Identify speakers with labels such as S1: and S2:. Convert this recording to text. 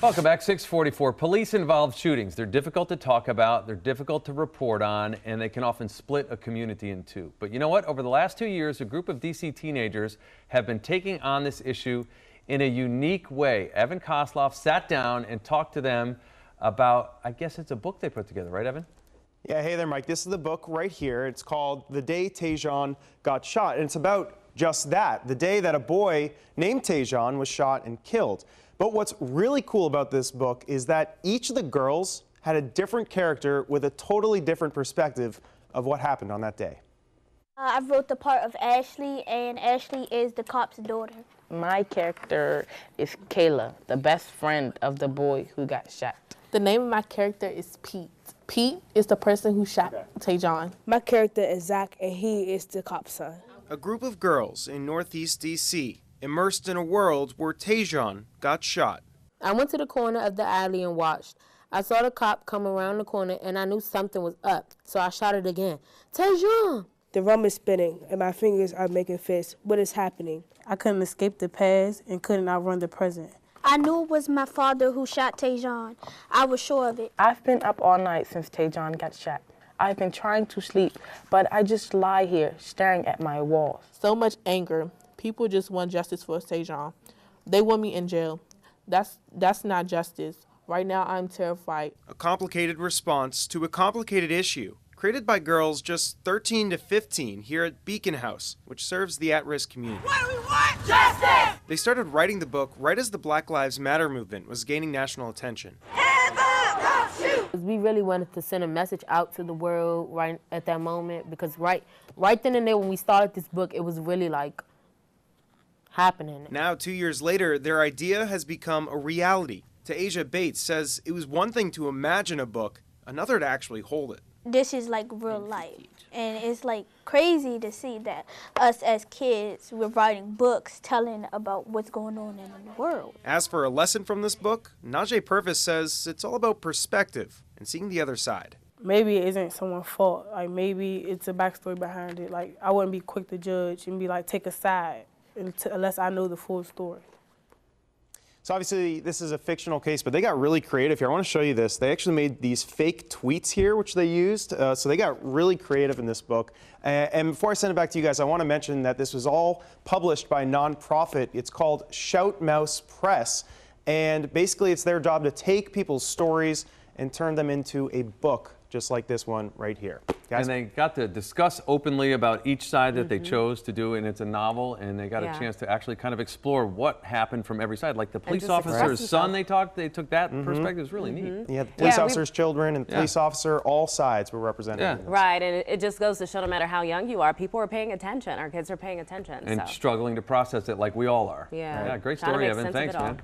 S1: Welcome back, 644. Police-involved shootings. They're difficult to talk about, they're difficult to report on, and they can often split a community in two. But you know what? Over the last 2 years, a group of D.C. teenagers have been taking on this issue in a unique way. Evan Koslof sat down and talked to them about, I guess it's a book they put together, right, Evan?
S2: Yeah, hey there, Mike. This is the book right here. It's called The Day Tajon Got Shot, and it's about just that, the day that a boy named Tajon was shot and killed. But what's really cool about this book is that each of the girls had a different character with a totally different perspective of what happened on that day.
S3: I wrote the part of Ashley, and Ashley is the cop's daughter.
S4: My character is Kayla, the best friend of the boy who got shot.
S5: The name of my character is Pete. Pete is the person who shot Tajon.
S6: My character is Zach, and he is the cop's son.
S2: A group of girls in Northeast D.C. immersed in a world where Tajon got shot.
S5: I went to the corner of the alley and watched. I saw the cop come around the corner, and I knew something was up, so I shouted again, Tajon!
S6: The room is spinning, and my fingers are making fists. What is happening?
S7: I couldn't escape the past and couldn't outrun the present.
S3: I knew it was my father who shot Tajon. I was sure of it.
S4: I've been up all night since Tajon got shot. I've been trying to sleep, but I just lie here staring at my walls.
S5: So much anger. People just want justice for Tajon. They want me in jail. That's not justice. Right now, I'm terrified.
S2: A complicated response to a complicated issue, created by girls just 13 to 15 here at Beacon House, which serves the at-risk community.
S8: What do we want? Justice!
S2: They started writing the book right as the Black Lives Matter movement was gaining national attention.
S8: Hands up! Don't shoot!
S5: We really wanted to send a message out to the world right at that moment, because right then and there when we started this book, it was really like happening.
S2: Now, 2 years later, their idea has become a reality. Tasia Bates says it was one thing to imagine a book, another to actually hold it.
S3: This is like real life, and it's like crazy to see that us as kids, we're writing books telling about what's going on in the world.
S2: As for a lesson from this book, Najee Purvis says it's all about perspective and seeing the other side.
S7: Maybe it isn't someone's fault. Like, maybe it's a backstory behind it. Like, I wouldn't be quick to judge and be like, take a side unless I know the full story.
S2: So obviously this is a fictional case, but they got really creative here. I want to show you this. They actually made these fake tweets here, which they used. So they got really creative in this book. And before I send it back to you guys, I want to mention that this was all published by a nonprofit. It's called Shout Mouse Press. And basically it's their job to take people's stories and turn them into a book, just like this one right here. Guys?
S1: And they got to discuss openly about each side that they chose to do, and it's a novel, and they got a chance to actually kind of explore what happened from every side. Like the police officer's son, they took that perspective. It was really neat.
S2: Yeah, the police officer's children and police officer, all sides were represented.
S1: Yeah.
S2: In this.
S9: Right, and it just goes to show no matter how young you are, people are paying attention. Our kids are paying attention.
S1: And struggling to process it like we all are.
S9: Yeah.
S1: Yeah, great
S9: Trying to
S1: story,
S9: make
S1: Evan.
S9: sense of
S1: Thanks,
S9: it all.
S1: man.